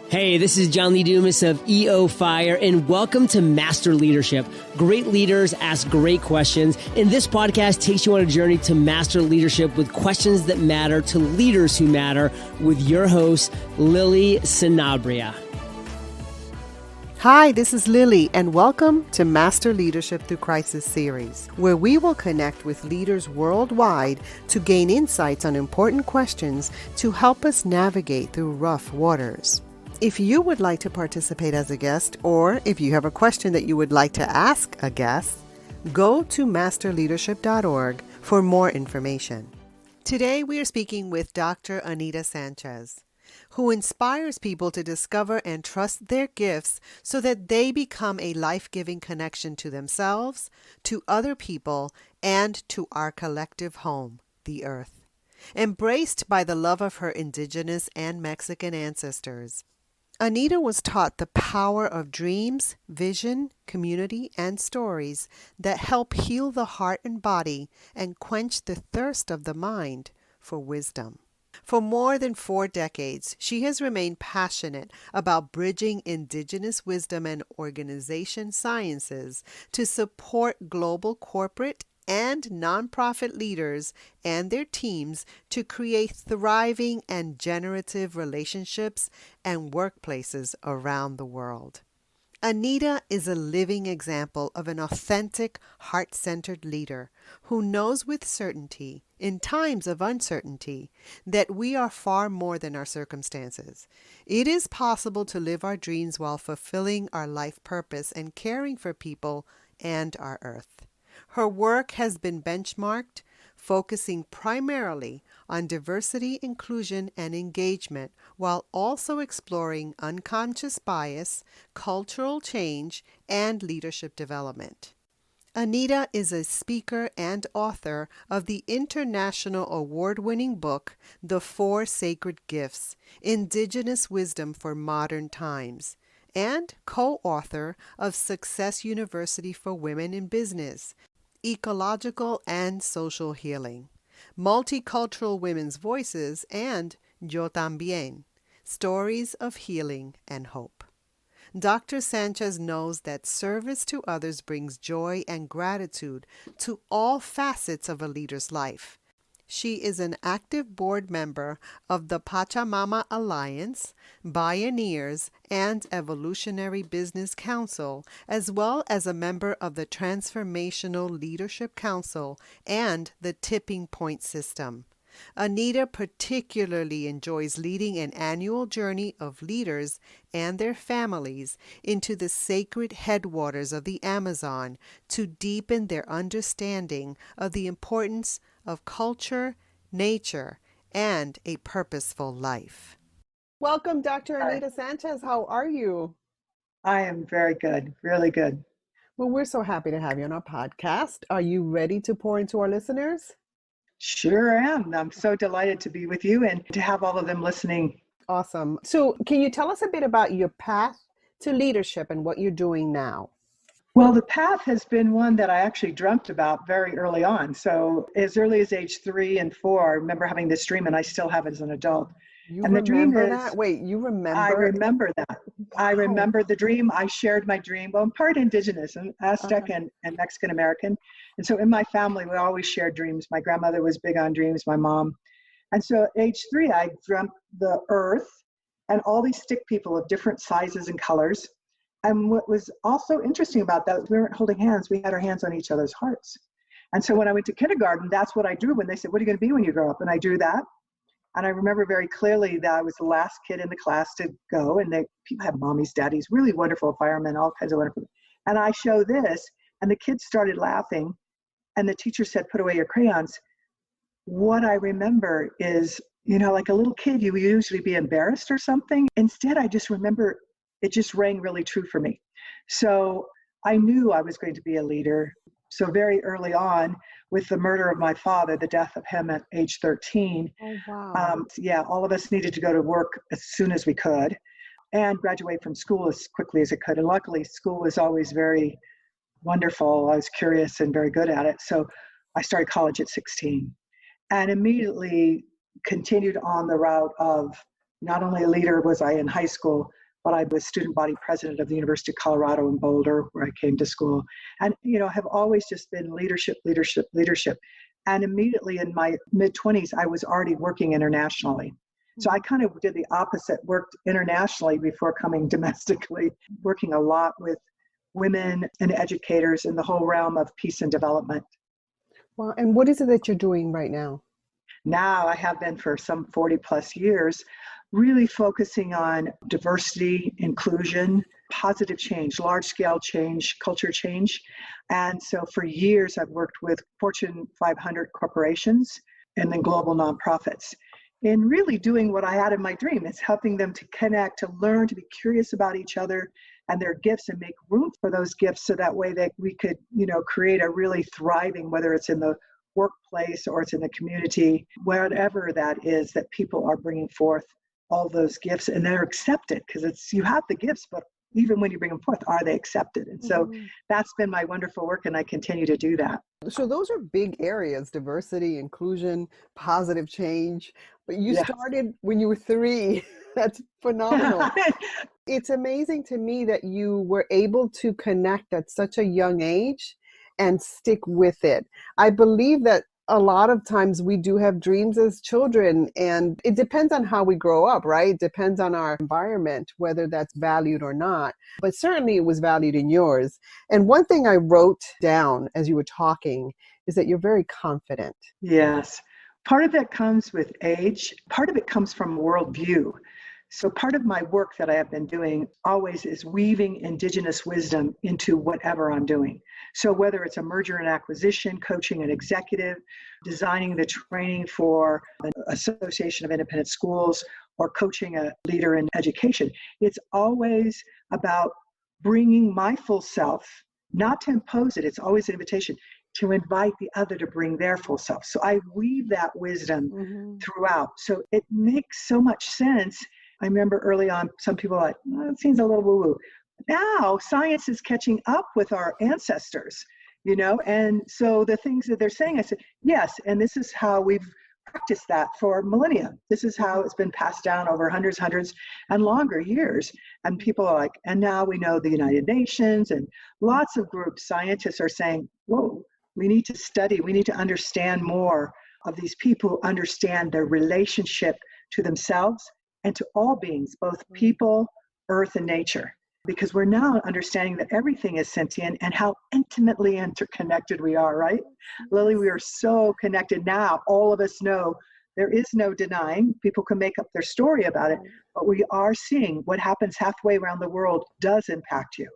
Hey, this is John Lee Dumas of EO Fire, and welcome to Master Leadership. Great leaders ask great questions, and this podcast takes you on a journey to master leadership with questions that matter to leaders who matter with your host, Lily Sanabria. Hi, this is Lily, and welcome to Master Leadership Through Crisis series, where we will connect with leaders worldwide to gain insights on important questions to help us navigate through rough waters. If you would like to participate as a guest, or if you have a question that you would like to ask a guest, go to masterleadership.org for more information. Today we are speaking with Dr. Anita Sanchez, who inspires people to discover and trust their gifts so that they become a life-giving connection to themselves, to other people, and to our collective home, the earth. Embraced by the love of her indigenous and Mexican ancestors, Anita was taught the power of dreams, vision, community, and stories that help heal the heart and body and quench the thirst of the mind for wisdom. For more than 4 decades, she has remained passionate about bridging indigenous wisdom and organization sciences to support global corporate and nonprofit leaders and their teams to create thriving and generative relationships and workplaces around the world. Anita is a living example of an authentic, heart-centered leader who knows with certainty, in times of uncertainty, that we are far more than our circumstances. It is possible to live our dreams while fulfilling our life purpose and caring for people and our earth. Her work has been benchmarked, focusing primarily on diversity, inclusion, and engagement, while also exploring unconscious bias, cultural change, and leadership development. Anita is a speaker and author of the international award-winning book, The 4 Sacred Gifts: Indigenous Wisdom for Modern Times, and co-author of Success University for Women in Business, Ecological and Social Healing, Multicultural Women's Voices, and Yo También, Stories of Healing and Hope. Dr. Sanchez knows that service to others brings joy and gratitude to all facets of a leader's life. She is an active board member of the Pachamama Alliance, Bioneers, and Evolutionary Business Council, as well as a member of the Transformational Leadership Council and the Tipping Point System. Anita particularly enjoys leading an annual journey of leaders and their families into the sacred headwaters of the Amazon to deepen their understanding of the importance of culture, nature, and a purposeful life. Welcome, Dr. Anita Sanchez. How are you? I am very good, really good. Well, we're so happy to have you on our podcast. Are you ready to pour into our listeners? Sure am. I'm so delighted to be with you and to have all of them listening. Awesome. So can you tell us a bit about your path to leadership and what you're doing now? Well, the path has been one that I actually dreamt about very early on. So as early as age 3 and 4, I remember having this dream, and I still have it as an adult. You and the dream remember is, that? Wait, you remember? I remember that. Wow. I remember the dream. I shared my dream. Well, I'm part indigenous and Aztec and Mexican American. And so in my family, we always shared dreams. My grandmother was big on dreams, my mom. And so at age 3, I dreamt the earth and all these stick people of different sizes and colors. And what was also interesting about that, we weren't holding hands, we had our hands on each other's hearts. And so when I went to kindergarten, that's what I drew when they said, what are you going to be when you grow up? And I drew that. And I remember very clearly that I was the last kid in the class to go, and people have mommies, daddies, really wonderful firemen, all kinds of wonderful. And I show this, and the kids started laughing, and the teacher said, put away your crayons. What I remember is, like a little kid, you would usually be embarrassed or something. Instead, I just remember it just rang really true for me. So I knew I was going to be a leader. So very early on, with the murder of my father, the death of him at age 13, all of us needed to go to work as soon as we could and graduate from school as quickly as it could. And luckily, school was always very wonderful. I was curious and very good at it. So I started college at 16 and immediately continued on the route of not only a leader was I in high school, but I was student body president of the University of Colorado in Boulder, where I came to school. And, have always just been leadership, leadership, leadership. And immediately in my mid-20s, I was already working internationally. So I kind of did the opposite, worked internationally before coming domestically, working a lot with women and educators in the whole realm of peace and development. Well, and what is it that you're doing right now? Now I have been for some 40 plus years, really focusing on diversity, inclusion, positive change, large scale change, culture change. And so for years, I've worked with Fortune 500 corporations and then global nonprofits in really doing what I had in my dream. It's helping them to connect, to learn, to be curious about each other and their gifts and make room for those gifts so that way that we could, create a really thriving, whether it's in the workplace or it's in the community, whatever that is, that people are bringing forth all those gifts and they're accepted, because you have the gifts, but even when you bring them forth, are they accepted? And so that's been my wonderful work, and I continue to do that. So those are big areas: diversity, inclusion, positive change. But you started when you were 3. That's phenomenal. It's amazing to me that you were able to connect at such a young age and stick with it. I believe that a lot of times we do have dreams as children, and it depends on how we grow up, right? It depends on our environment, whether that's valued or not. But certainly it was valued in yours. And one thing I wrote down as you were talking is that you're very confident. Yes. Part of that comes with age. Part of it comes from worldview. So part of my work that I have been doing always is weaving indigenous wisdom into whatever I'm doing. So whether it's a merger and acquisition, coaching an executive, designing the training for an association of independent schools, or coaching a leader in education, it's always about bringing my full self, not to impose it. It's always an invitation to invite the other to bring their full self. So I weave that wisdom throughout. So it makes so much sense. I remember early on, some people were like, it seems a little woo-woo. Now science is catching up with our ancestors, and so the things that they're saying, I said, yes, and this is how we've practiced that for millennia. This is how it's been passed down over hundreds and longer years. And people are like, and now we know the United Nations and lots of groups, scientists are saying, whoa, we need to study, we need to understand more of these people, understand their relationship to themselves and to all beings, both people, earth, and nature. Because we're now understanding that everything is sentient and how intimately interconnected we are, right? Lily, we are so connected now. All of us know there is no denying. People can make up their story about it, but we are seeing what happens halfway around the world does impact you.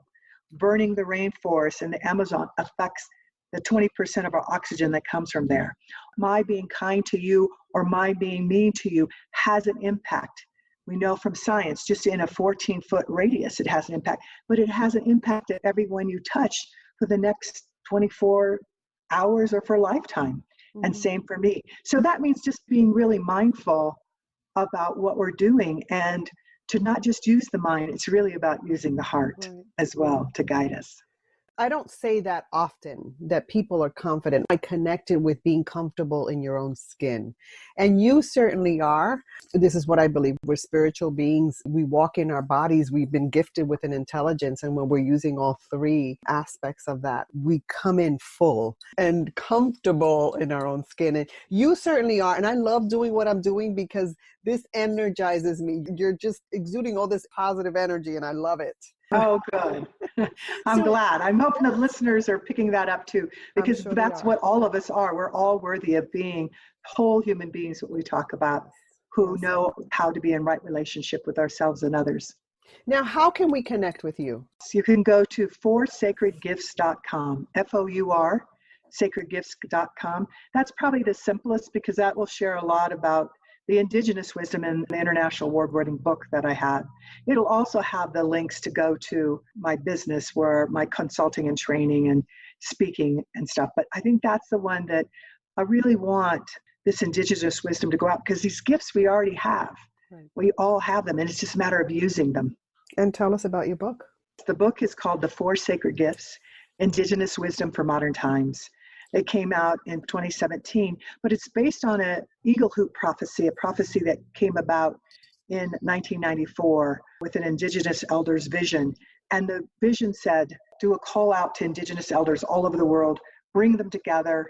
Burning the rainforest in the Amazon affects the 20% of our oxygen that comes from there. My being kind to you or my being mean to you has an impact. We know from science, just in a 14-foot radius, it has an impact, but it has an impact at everyone you touch for the next 24 hours or for a lifetime. And same for me. So that means just being really mindful about what we're doing and to not just use the mind, it's really about using the heart as well to guide us. I don't say that often, that people are confident. I connected with being comfortable in your own skin. And you certainly are. This is what I believe. We're spiritual beings. We walk in our bodies. We've been gifted with an intelligence. And when we're using all 3 aspects of that, we come in full and comfortable in our own skin. And you certainly are. And I love doing what I'm doing because this energizes me. You're just exuding all this positive energy and I love it. Oh, good. I'm glad. I'm hoping the listeners are picking that up too, because that's what all of us are. We're all worthy of being whole human beings, what we talk about, who know how to be in right relationship with ourselves and others. Now, how can we connect with you? So you can go to forsacredgifts.com, FOUR, sacredgifts.com. That's probably the simplest because that will share a lot about the indigenous wisdom in the international award-winning book that I have. It'll also have the links to go to my business where my consulting and training and speaking and stuff. But I think that's the one that I really want this indigenous wisdom to go out because these gifts we already have. Right. We all have them and it's just a matter of using them. And tell us about your book. The book is called The 4 Sacred Gifts, Indigenous Wisdom for Modern Times. It came out in 2017, but it's based on an eagle hoop prophecy, a prophecy that came about in 1994 with an indigenous elders vision. And the vision said, do a call out to indigenous elders all over the world, bring them together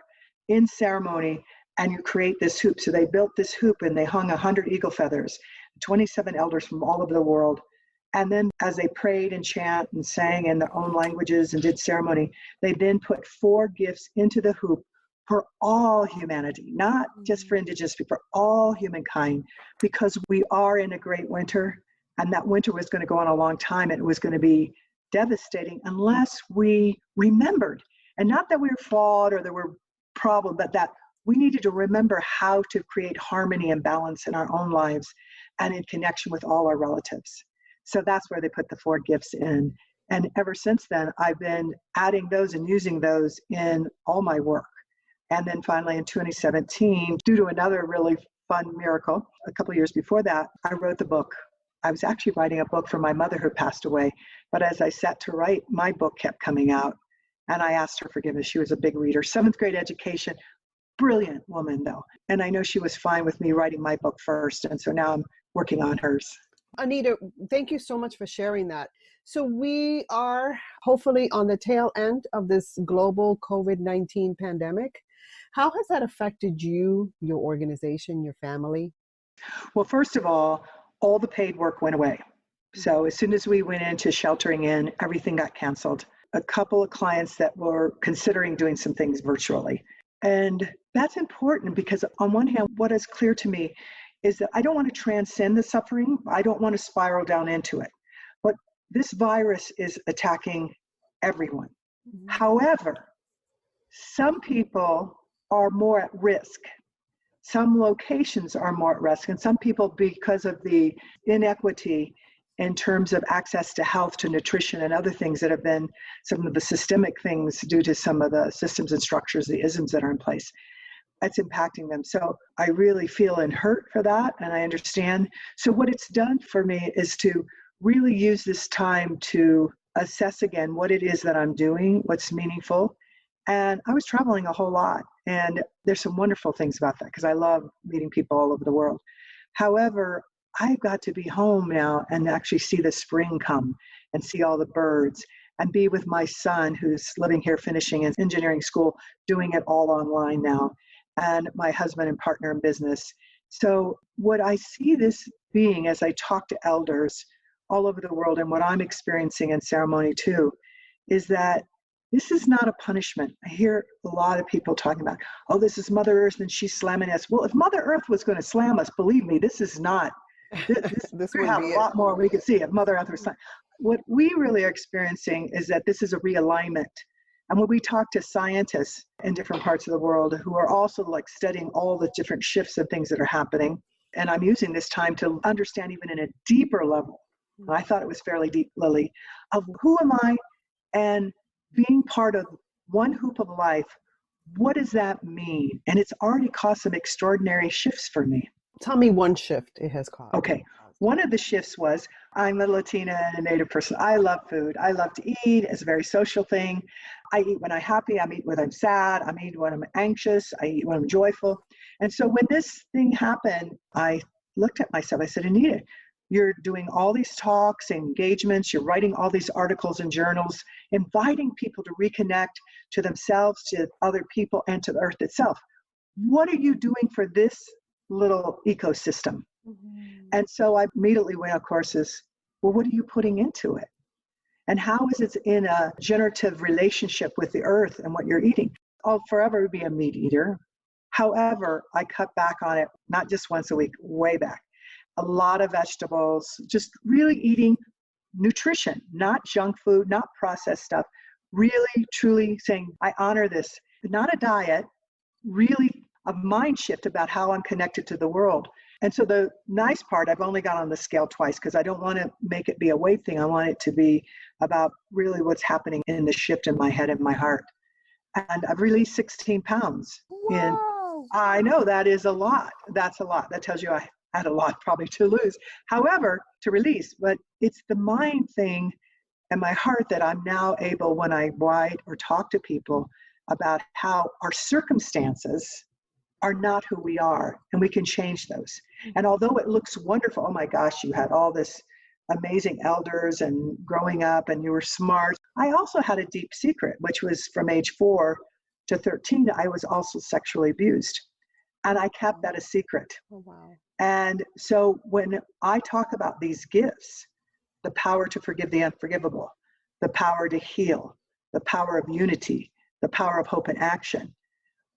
in ceremony, and you create this hoop. So they built this hoop and they hung 100 eagle feathers, 27 elders from all over the world. And then as they prayed and chant and sang in their own languages and did ceremony, they then put 4 gifts into the hoop for all humanity, not just for indigenous people, for all humankind, because we are in a great winter, and that winter was going to go on a long time, and it was going to be devastating unless we remembered. And not that we were flawed or there were problems, but that we needed to remember how to create harmony and balance in our own lives and in connection with all our relatives. So that's where they put the 4 gifts in. And ever since then, I've been adding those and using those in all my work. And then finally in 2017, due to another really fun miracle, a couple of years before that, I wrote the book. I was actually writing a book for my mother who passed away. But as I sat to write, my book kept coming out. And I asked her forgiveness. She was a big reader, 7th grade education, brilliant woman though. And I know she was fine with me writing my book first. And so now I'm working on hers. Anita, thank you so much for sharing that. So we are hopefully on the tail end of this global COVID-19 pandemic. How has that affected you, your organization, your family? Well, first of all the paid work went away. So as soon as we went into sheltering in, everything got canceled. A couple of clients that were considering doing some things virtually. And that's important because on one hand, what is clear to me is that I don't want to transcend the suffering. I don't want to spiral down into it. But this virus is attacking everyone. Mm-hmm. However, some people are more at risk. Some locations are more at risk. And some people, because of the inequity in terms of access to health, to nutrition, and other things that have been some of the systemic things due to some of the systems and structures, the isms that are in place, it's impacting them. So I really feel and hurt for that, and I understand. So what it's done for me is to really use this time to assess again what it is that I'm doing, what's meaningful. And I was traveling a whole lot, and there's some wonderful things about that because I love meeting people all over the world. However, I've got to be home now and actually see the spring come and see all the birds and be with my son who's living here, finishing his engineering school, doing it all online now, and my husband and partner in business. So what I see this being as I talk to elders all over the world, and what I'm experiencing in ceremony too, is that this is not a punishment. I hear a lot of people talking about, oh, this is Mother Earth and she's slamming us. Well, if Mother Earth was going to slam us, believe me, this is not. This would have a lot more we could see if Mother Earth was slamming. What we really are experiencing is that this is a realignment. And when we talk to scientists in different parts of the world who are also like studying all the different shifts and things that are happening, and I'm using this time to understand even in a deeper level, and I thought it was fairly deep, Lily, of who am I and being part of one hoop of life, what does that mean? And it's already caused some extraordinary shifts for me. Tell me one shift it has caused. Okay. One of the shifts was I'm a Latina and a Native person. I love food. I love to eat. It's a very social thing. I eat when I'm happy. I eat when I'm sad. I eat when I'm anxious. I eat when I'm joyful. And so when this thing happened, I looked at myself. I said, Anita, you're doing all these talks, engagements, you're writing all these articles and journals, inviting people to reconnect to themselves, to other people, and to the earth itself. What are you doing for this little ecosystem? Mm-hmm. And so I immediately went on courses, well, what are you putting into it? And how is it in a generative relationship with the earth and what you're eating? I'll forever be a meat eater. However, I cut back on it, not just once a week, way back. A lot of vegetables, just really eating nutrition, not junk food, not processed stuff, really, truly saying, I honor this, not a diet, really a mind shift about how I'm connected to the world. And so the nice part, I've only got on the scale twice because I don't want to make it be a weight thing. I want it to be about really what's happening in the shift in my head and my heart. And I've released 16 pounds. Wow. I know that is a lot. That's a lot. That tells you I had a lot probably to lose. However, to release, but it's the mind thing and my heart that I'm now able, when I write or talk to people about how our circumstances are not who we are, and we can change those. And although it looks wonderful, oh my gosh, you had all this amazing elders and growing up and you were smart. I also had a deep secret, which was from age 4 to 13, I was also sexually abused. And I kept that a secret. Oh, wow. And so when I talk about these gifts, the power to forgive the unforgivable, the power to heal, the power of unity, the power of hope and action,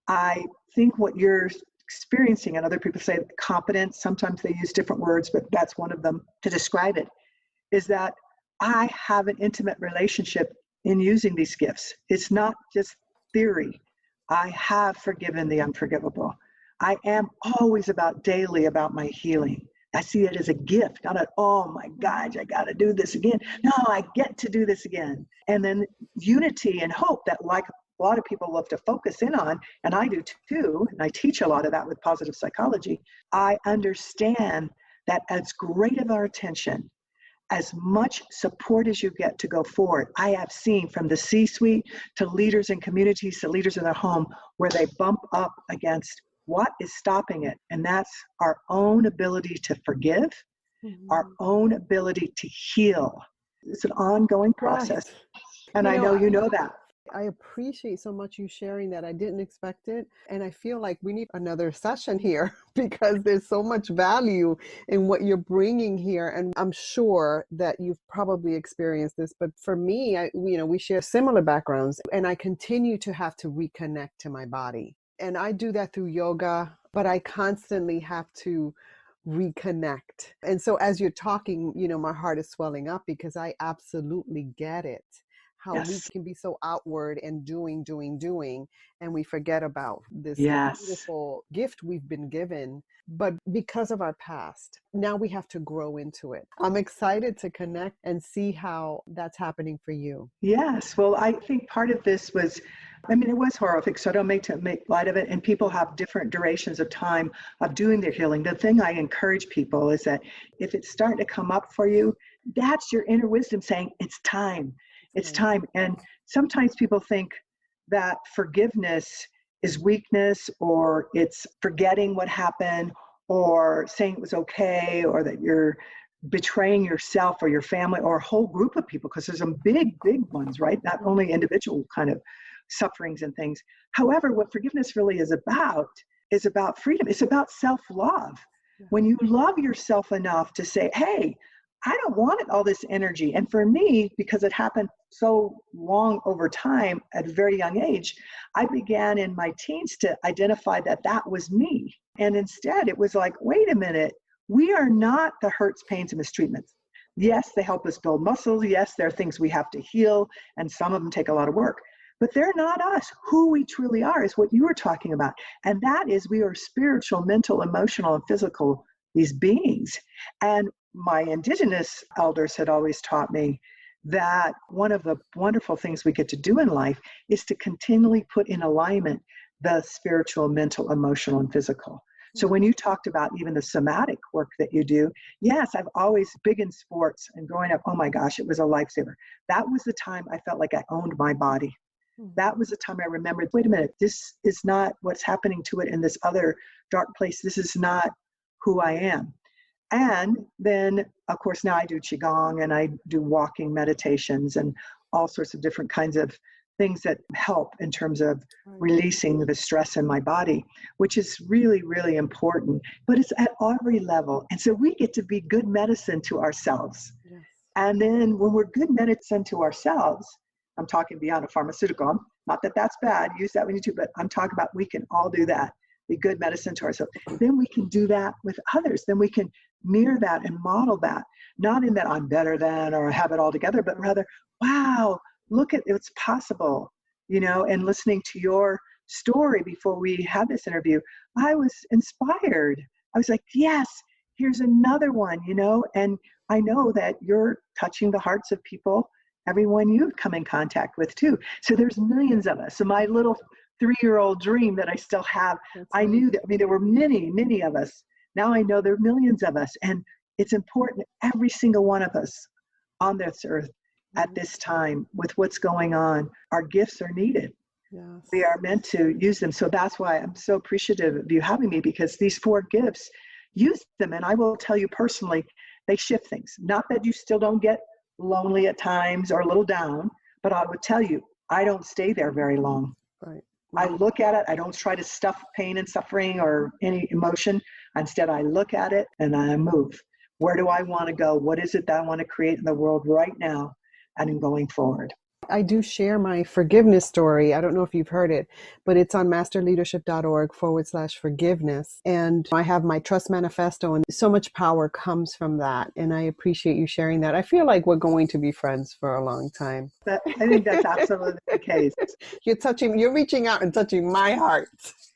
I think what you're experiencing, and other people say competence, sometimes they use different words, but that's one of them to describe it, is that I have an intimate relationship in using these gifts. It's not just theory. I have forgiven the unforgivable. I am always daily about my healing. I see it as a gift, not oh my gosh, I got to do this again. No, I get to do this again. And then unity and hope that, like a lot of people love to focus in on, and I do too, and I teach a lot of that with positive psychology. I understand that as great of our attention, as much support as you get to go forward. I have seen from the C-suite to leaders in communities to leaders in their home where they bump up against what is stopping it. And that's our own ability to forgive, our own ability to heal. It's an ongoing process. Right. And I know you know that. I appreciate so much you sharing that. I didn't expect it. And I feel like we need another session here because there's so much value in what you're bringing here. And I'm sure that you've probably experienced this. But for me, we share similar backgrounds and I continue to have to reconnect to my body. And I do that through yoga, but I constantly have to reconnect. And so as you're talking, my heart is swelling up because I absolutely get it. How we can be so outward and doing, and we forget about this beautiful gift we've been given. But because of our past, now we have to grow into it. I'm excited to connect and see how that's happening for you. Yes. Well, I think part of this was, it was horrific, so I don't make light of it. And people have different durations of time of doing their healing. The thing I encourage people is that if it's starting to come up for you, that's your inner wisdom saying, it's time. It's time. And sometimes people think that forgiveness is weakness, or it's forgetting what happened, or saying it was okay, or that you're betraying yourself or your family or a whole group of people, because there's some big ones, right? Not only individual kind of sufferings and things. However, what forgiveness really is about freedom. It's about self-love. When you love yourself enough to say, hey, I don't want all this energy. And for me, because it happened so long over time at a very young age, I began in my teens to identify that was me. And instead it was like, wait a minute, we are not the hurts, pains, and mistreatments. Yes, they help us build muscles. Yes, there are things we have to heal, and some of them take a lot of work. But they're not us. Who we truly are is what you were talking about. And that is, we are spiritual, mental, emotional, and physical, these beings. And my indigenous elders had always taught me that one of the wonderful things we get to do in life is to continually put in alignment the spiritual, mental, emotional, and physical. So when you talked about even the somatic work that you do, yes, I've always big in sports, and growing up, oh my gosh, it was a lifesaver. That was the time I felt like I owned my body. That was the time I remembered, wait a minute, this is not what's happening to it in this other dark place. This is not who I am. And then, of course, now I do Qigong and I do walking meditations and all sorts of different kinds of things that help in terms of releasing the stress in my body, which is really, really important. But it's at every level. And so we get to be good medicine to ourselves. Yes. And then when we're good medicine to ourselves, I'm talking beyond a pharmaceutical, not that that's bad, use that when you do, but I'm talking about we can all do that. Be good medicine to ourselves. Then we can do that with others. Then we can mirror that and model that. Not in that I'm better than or I have it all together, but rather, wow, look at it's possible, and listening to your story before we had this interview, I was inspired. I was like, yes, here's another one, and I know that you're touching the hearts of people, everyone you've come in contact with too. So there's millions of us. So my little 3-year-old dream that I still have, I knew that, there were many of us. Now I know there are millions of us, and it's important, every single one of us on this earth at this time with what's going on, our gifts are needed. Yes. We are meant to use them. So that's why I'm so appreciative of you having me, because these 4 gifts, use them. And I will tell you personally, they shift things. Not that you still don't get lonely at times or a little down, but I would tell you, I don't stay there very long. Right. I look at it. I don't try to stuff pain and suffering or any emotion. Instead, I look at it and I move. Where do I want to go? What is it that I want to create in the world right now and in going forward? I do share my forgiveness story. I don't know if you've heard it, but it's on masterleadership.org/forgiveness. And I have my trust manifesto, and so much power comes from that. And I appreciate you sharing that. I feel like we're going to be friends for a long time. I think that's absolutely the case. You're reaching out and touching my heart.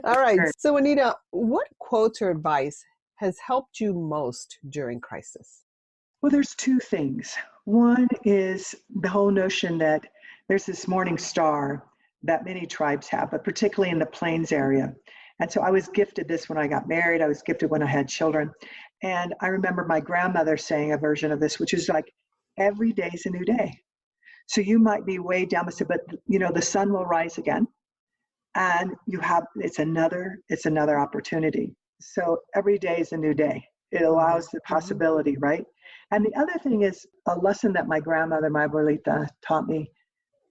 All right. Sure. So Anita, what quotes or advice has helped you most during crisis? Well, there's two things. One is the whole notion that there's this morning star that many tribes have, but particularly in the Plains area. And so I was gifted this when I got married. I was gifted when I had children. And I remember my grandmother saying a version of this, which is like, every day is a new day. So you might be way down, but the sun will rise again. And it's another opportunity. So every day is a new day. It allows the possibility, right? And the other thing is a lesson that my grandmother, my abuelita, taught me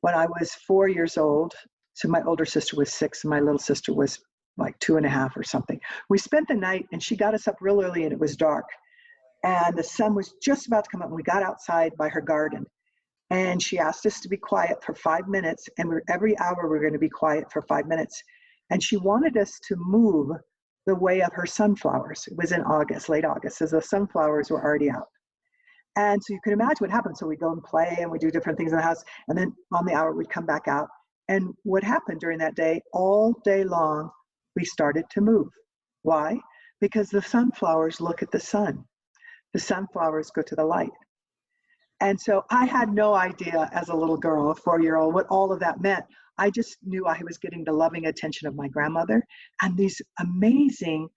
when I was 4 years old. So my older sister was 6 and my little sister was like 2.5 or something. We spent the night and she got us up real early and it was dark. And the sun was just about to come up and we got outside by her garden. And she asked us to be quiet for 5 minutes. And every hour we're going to be quiet for 5 minutes. And she wanted us to move the way of her sunflowers. It was in August, late August, as the sunflowers were already out. And so you can imagine what happened. So we go and play and we do different things in the house. And then on the hour, we'd come back out. And what happened during that day, all day long, we started to move. Why? Because the sunflowers look at the sun. The sunflowers go to the light. And so I had no idea as a little girl, a 4-year-old, what all of that meant. I just knew I was getting the loving attention of my grandmother and these amazing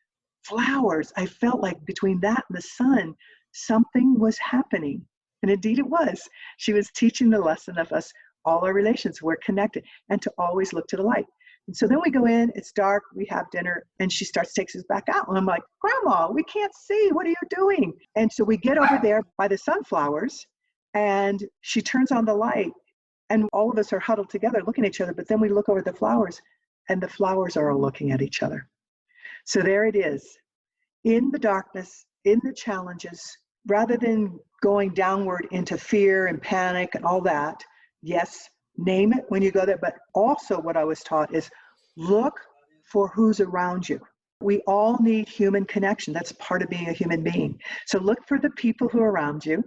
flowers. I felt like between that and the sun, something was happening. And indeed it was. She was teaching the lesson of us, all our relations were connected and to always look to the light. And so then we go in, it's dark, we have dinner, and she takes us back out. And I'm like, Grandma, we can't see. What are you doing? And so we get over there by the sunflowers and she turns on the light. And all of us are huddled together looking at each other, but then we look over the flowers and the flowers are all looking at each other. So there it is, in the darkness, in the challenges, rather than going downward into fear and panic and all that. Yes, name it when you go there, but also what I was taught is look for who's around you. We all need human connection. That's part of being a human being. So look for the people who are around you,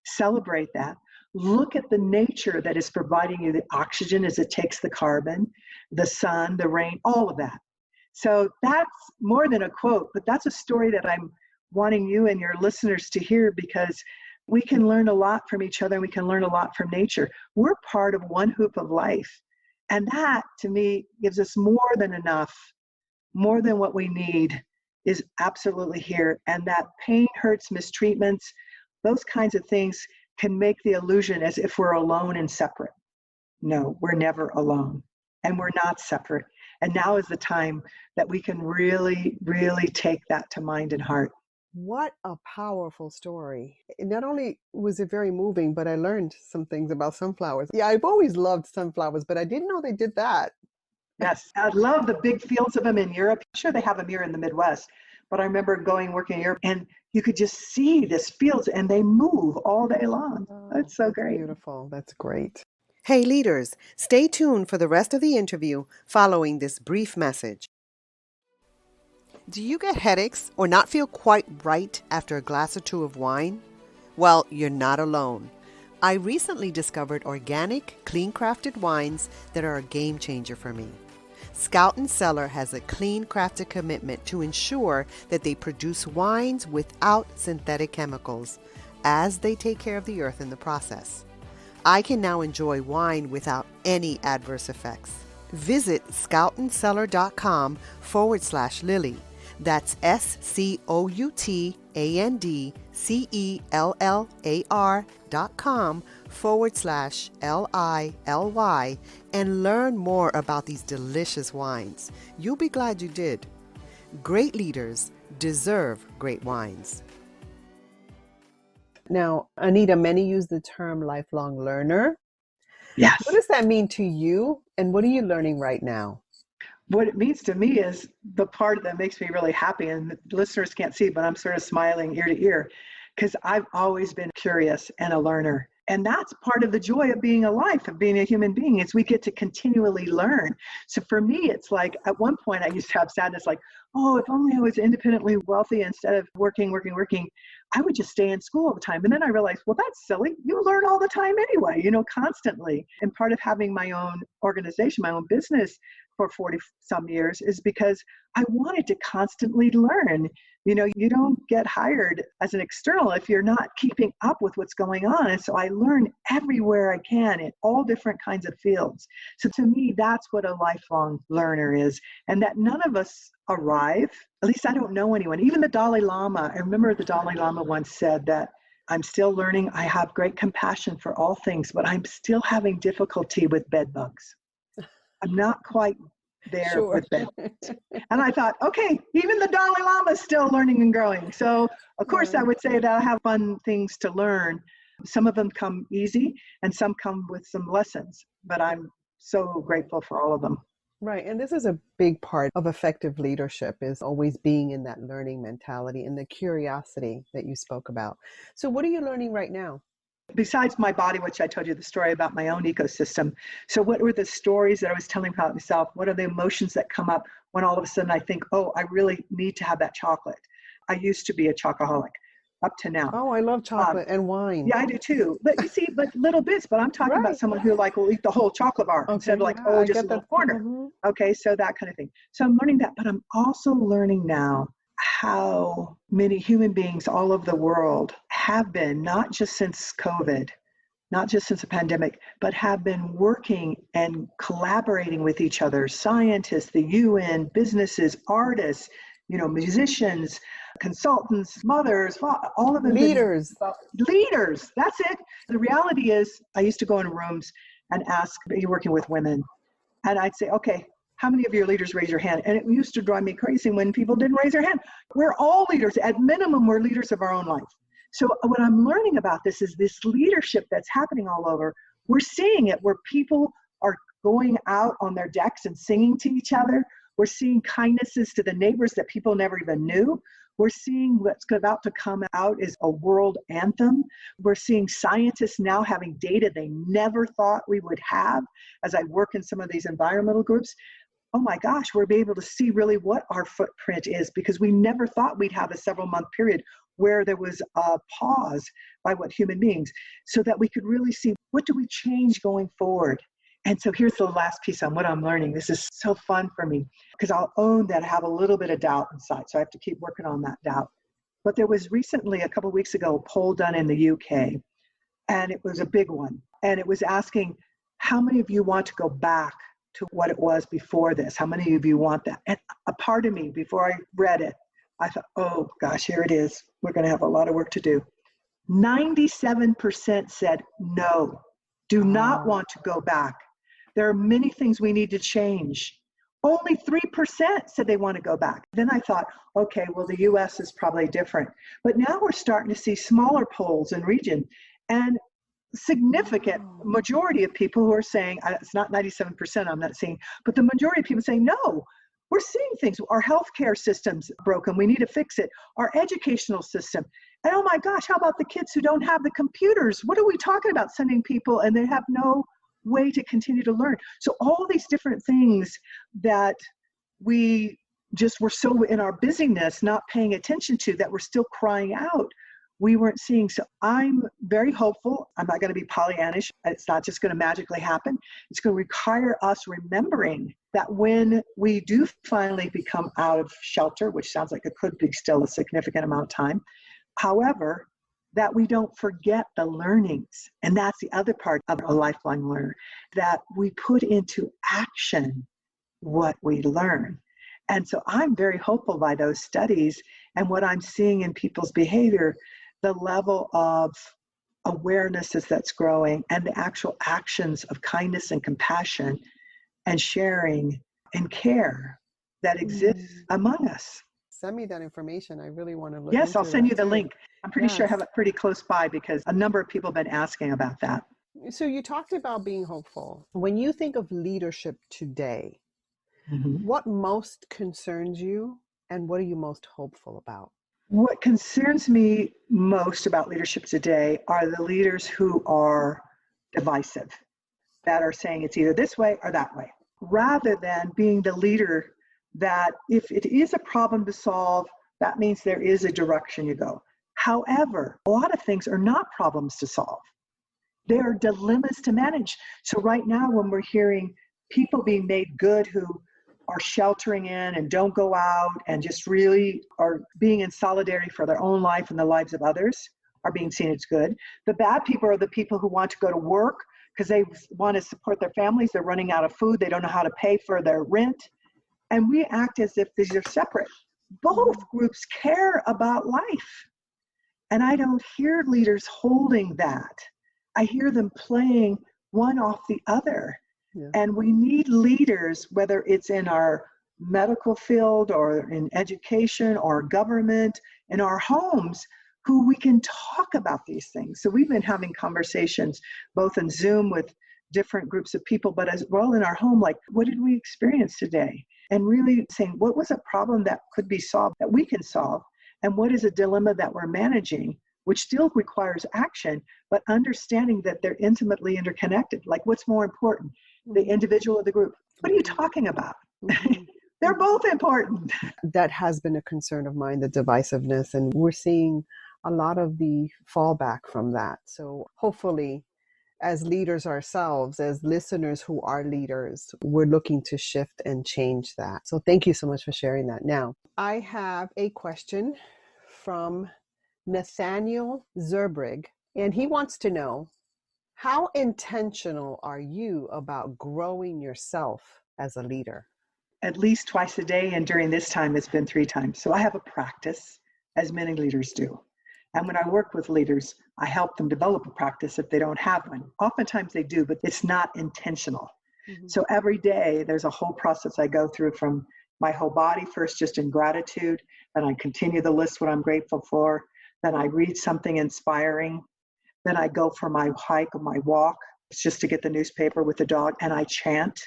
celebrate that. Look at the nature that is providing you the oxygen as it takes the carbon, the sun, the rain, all of that. So that's more than a quote, but that's a story that I'm wanting you and your listeners to hear because we can learn a lot from each other and we can learn a lot from nature. We're part of one hoop of life. And that, to me, gives us more than enough, more than what we need is absolutely here. And that pain, hurts, mistreatments, those kinds of things can make the illusion as if we're alone and separate. No, we're never alone and we're not separate. And now is the time that we can really, really take that to mind and heart. What a powerful story. Not only was it very moving, but I learned some things about sunflowers. Yeah, I've always loved sunflowers, but I didn't know they did that. Yes, I love the big fields of them in Europe. I'm sure they have them here in the Midwest, but I remember working in Europe and you could just see this fields and they move all day long. That's so great. Beautiful. That's great. Hey, leaders, stay tuned for the rest of the interview following this brief message. Do you get headaches or not feel quite right after a glass or two of wine? Well, you're not alone. I recently discovered organic, clean-crafted wines that are a game changer for me. Scout & Cellar has a clean-crafted commitment to ensure that they produce wines without synthetic chemicals, as they take care of the earth in the process. I can now enjoy wine without any adverse effects. Visit scoutandcellar.com/Lily. That's SCOUTANDCELLAR.com/LILY and learn more about these delicious wines. You'll be glad you did. Great leaders, deserve great wines. Now, Anita, many use the term lifelong learner. Yes. What does that mean to you, and what are you learning right now? What it means to me is the part that makes me really happy, and the listeners can't see, but I'm sort of smiling ear to ear because I've always been curious and a learner. And that's part of the joy of being alive, of being a human being, is we get to continually learn. So for me, it's like at one point I used to have sadness like, oh, if only I was independently wealthy instead of working, I would just stay in school all the time. And then I realized, well, that's silly. You learn all the time anyway, constantly. And part of having my own organization, my own business for 40 some years is because I wanted to constantly learn. You don't get hired as an external if you're not keeping up with what's going on. And so I learn everywhere I can in all different kinds of fields. So to me, that's what a lifelong learner is. And that none of us arrive, at least I don't know anyone. Even the Dalai Lama, I remember the Dalai Lama once said that I'm still learning. I have great compassion for all things, but I'm still having difficulty with bed bugs. I'm not quite there with bed bugs. And I thought, okay, even the Dalai Lama is still learning and growing. So of course I would say that I have fun things to learn. Some of them come easy and some come with some lessons, but I'm so grateful for all of them. Right. And this is a big part of effective leadership, is always being in that learning mentality and the curiosity that you spoke about. So what are you learning right now? Besides my body, which I told you the story about my own ecosystem. So what were the stories that I was telling about myself? What are the emotions that come up when all of a sudden I think, oh, I really need to have that chocolate? I used to be a chocoholic up to now. Oh, I love chocolate and wine. Yeah, I do too. But you see, but little bits, but I'm talking about someone who will eat the whole chocolate bar instead of just a little corner. Mm-hmm. Okay, so that kind of thing. So I'm learning that, but I'm also learning now how many human beings all over the world have been, not just since COVID, not just since the pandemic, but have been working and collaborating with each other, scientists, the UN, businesses, artists, musicians, consultants, mothers, all of them. Leaders. Leaders, that's it. The reality is, I used to go in rooms and ask, are you working with women? And I'd say, okay, how many of your leaders raise your hand? And it used to drive me crazy when people didn't raise their hand. We're all leaders. At minimum, we're leaders of our own life. So what I'm learning about this is this leadership that's happening all over. We're seeing it where people are going out on their decks and singing to each other. We're seeing kindnesses to the neighbors that people never even knew. We're seeing what's about to come out is a world anthem. We're seeing scientists now having data they never thought we would have. As I work in some of these environmental groups, oh my gosh, we'll be able to see really what our footprint is, because we never thought we'd have a several-month period where there was a pause by human beings, so that we could really see what do we change going forward. And so here's the last piece on what I'm learning. This is so fun for me, because I'll own that I have a little bit of doubt inside, so I have to keep working on that doubt. But there was recently, a couple of weeks ago, a poll done in the UK, and it was a big one. And it was asking, how many of you want to go back to what it was before this? How many of you want that? And a part of me, before I read it, I thought, oh gosh, here it is. We're going to have a lot of work to do. 97% said no, do not want to go back. There are many things we need to change. Only 3% said they want to go back. Then I thought, okay, well, the US is probably different. But now we're starting to see smaller polls in region, and significant majority of people who are saying, it's not 97% I'm not seeing, but the majority of people saying, no, we're seeing things. Our healthcare system's broken. We need to fix it. Our educational system. And oh my gosh, how about the kids who don't have the computers? What are we talking about, sending people and they have no way to continue to learn? So all these different things that we just were so in our busyness not paying attention to, that we're still crying out, we weren't seeing. So I'm very hopeful. I'm not going to be Pollyannish. It's not just going to magically happen. It's going to require us remembering that when we do finally become out of shelter, which sounds like it could be still a significant amount of time, however, that we don't forget the learnings. And that's the other part of a lifelong learner, that we put into action what we learn. And so I'm very hopeful by those studies and what I'm seeing in people's behavior, the level of awareness that's growing, and the actual actions of kindness and compassion and sharing and care that exists among us. send me that information. I really want to look Yes, into I'll send you the too. link. I'm pretty sure I have Yes. it pretty close by because a number of people have been asking about that. So you talked about being hopeful. When you think of leadership today, Mhm. what most concerns you and what are you most hopeful about? What concerns me most about leadership today are the leaders who are divisive, that are saying it's either this way or that way, rather than being the leader that if it is a problem to solve, that means there is a direction you go. However, a lot of things are not problems to solve. They are dilemmas to manage. So right now, when we're hearing people being made good who are sheltering in and don't go out and just really are being in solidarity for their own life and the lives of others are being seen as good. The bad people are the people who want to go to work because they want to support their families. They're running out of food. They don't know how to pay for their rent. And we act as if these are separate. Both groups care about life. And I don't hear leaders holding that. I hear them playing one off the other. Yeah. And we need leaders, whether it's in our medical field or in education or government, in our homes, who we can talk about these things. So we've been having conversations both in Zoom with different groups of people, but as well in our home, like, what did we experience today? And really saying, what was a problem that could be solved, that we can solve? And what is a dilemma that we're managing, which still requires action, but understanding that they're intimately interconnected. Like, what's more important, the individual or the group? What are you talking about? They're both important. That has been a concern of mine, the divisiveness, and we're seeing a lot of the fallback from that. So hopefully, as leaders ourselves, as listeners who are leaders, we're looking to shift and change that. So thank you so much for sharing that. Now, I have a question from Nathaniel Zerbrig, and he wants to know, how intentional are you about growing yourself as a leader? At least twice a day, and during this time, it's been 3 times. So I have a practice, as many leaders do. And when I work with leaders, I help them develop a practice if they don't have one. Oftentimes they do, but it's not intentional. So every day, there's a whole process I go through, from my whole body first, just in gratitude. Then I continue the list, what I'm grateful for. Then I read something inspiring. Then I go for my hike or my walk. It's just to get the newspaper with the dog, and I chant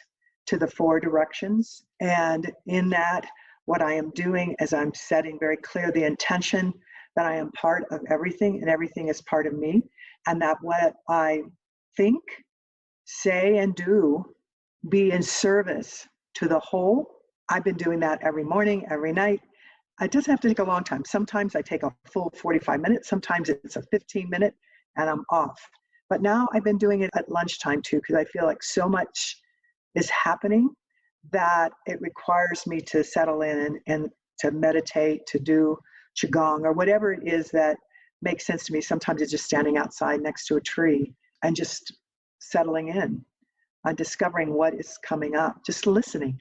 to the 4 directions. And in that, what I am doing is I'm setting very clear the intention that I am part of everything and everything is part of me, and that what I think, say, and do be in service to the whole. I've been doing that every morning, every night. It doesn't have to take a long time. Sometimes I take a full 45 minutes. Sometimes it's a 15-minute and I'm off. But now I've been doing it at lunchtime too, because I feel like so much is happening that it requires me to settle in and to meditate, to do qigong or whatever it is that makes sense to me. Sometimes it's just standing outside next to a tree and just settling in on discovering what is coming up, just listening.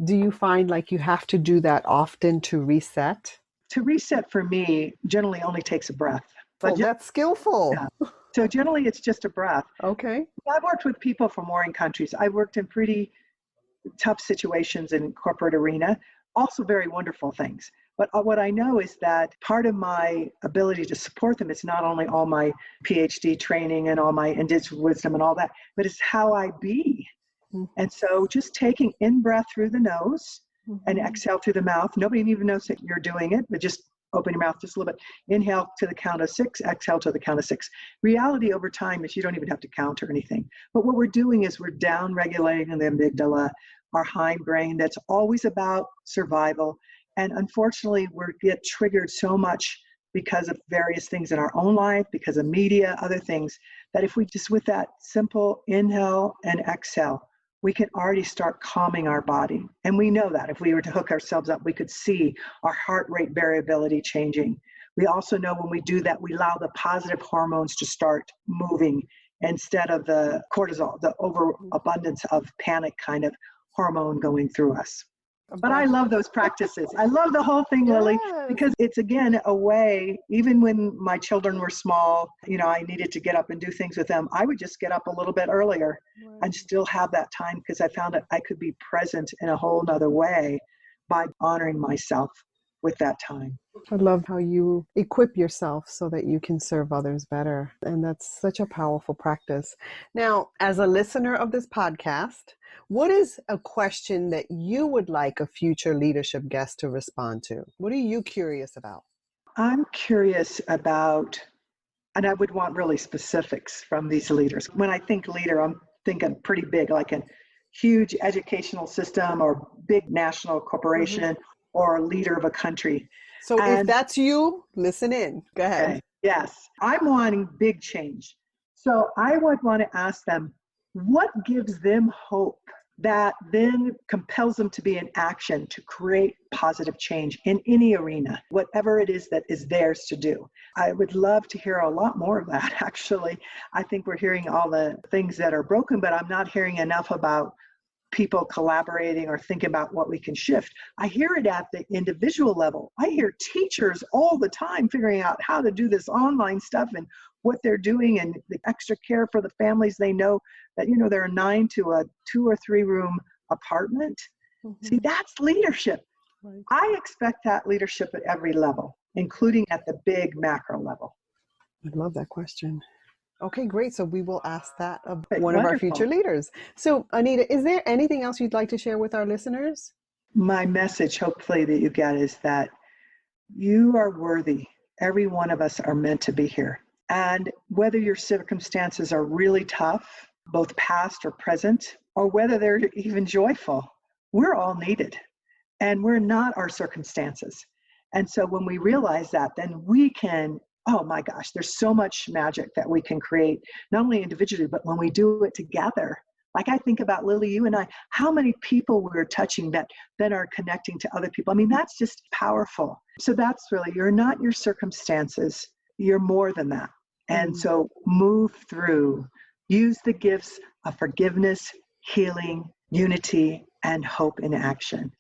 Do you find like you have to do that often to reset? To reset for me generally only takes a breath. But that's skillful. Yeah. So generally it's just a breath. Okay. I've worked with people from warring countries. I've worked in pretty tough situations in corporate arena, also very wonderful things. But what I know is that part of my ability to support them is not only all my PhD training and all my indigenous wisdom and all that, but it's how I be. And so just taking in breath through the nose and exhale through the mouth. Nobody even knows that you're doing it, but just open your mouth just a little bit. Inhale to the count of 6, exhale to the count of 6. Reality over time is you don't even have to count or anything. But what we're doing is we're down regulating the amygdala, our hindbrain that's always about survival. And unfortunately, we get triggered so much because of various things in our own life, because of media, other things, that if we just with that simple inhale and exhale, we can already start calming our body. And we know that if we were to hook ourselves up, we could see our heart rate variability changing. We also know when we do that, we allow the positive hormones to start moving instead of the cortisol, the overabundance of panic kind of hormone going through us. But I love those practices. I love the whole thing, Lily, because it's, again, a way, even when my children were small, I needed to get up and do things with them. I would just get up a little bit earlier and still have that time because I found that I could be present in a whole nother way by honoring myself. with that time. I love how you equip yourself so that you can serve others better. And that's such a powerful practice. Now, as a listener of this podcast, what is a question that you would like a future leadership guest to respond to? What are you curious about? I'm curious about, and I would want really specifics from these leaders. When I think leader, I'm thinking pretty big, like a huge educational system or big national corporation or a leader of a country. So if that's you, listen in. Go ahead. Okay, yes, I'm wanting big change. So I would want to ask them, what gives them hope that then compels them to be in action to create positive change in any arena, whatever it is that is theirs to do? I would love to hear a lot more of that, actually. I think we're hearing all the things that are broken, but I'm not hearing enough about people collaborating or thinking about what we can shift. I hear it at the individual level. I hear teachers all the time figuring out how to do this online stuff and what they're doing and the extra care for the families. They know that, they're a 9 to a 2 or 3 room apartment. See, that's leadership. Right. I expect that leadership at every level, including at the big macro level. I love that question. Okay, great. So we will ask that of Great, one of our wonderful. future leaders. So Anita, is there anything else you'd like to share with our listeners? My message, hopefully, that you get is that you are worthy. Every one of us are meant to be here. And whether your circumstances are really tough, both past or present, or whether they're even joyful, we're all needed. And we're not our circumstances. And so when we realize that, then we can, oh my gosh, there's so much magic that we can create, not only individually, but when we do it together. Like I think about Lily, you and I, how many people we're touching that then are connecting to other people. I mean, that's just powerful. So that's really, you're not your circumstances. You're more than that. And so move through, use the gifts of forgiveness, healing, unity, and hope in action.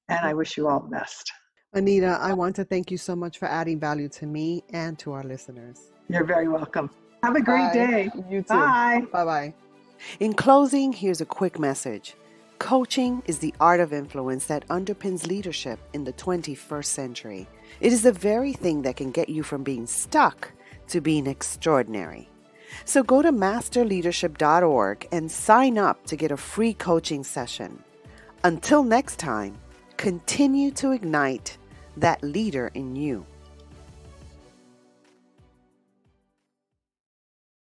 And I wish you all the best. Anita, I want to thank you so much for adding value to me and to our listeners. You're very welcome. Have a great day. You too. Bye. Bye-bye. In closing, here's a quick message. Coaching is the art of influence that underpins leadership in the 21st century. It is the very thing that can get you from being stuck to being extraordinary. So go to masterleadership.org and sign up to get a free coaching session. Until next time, continue to ignite that leader in you.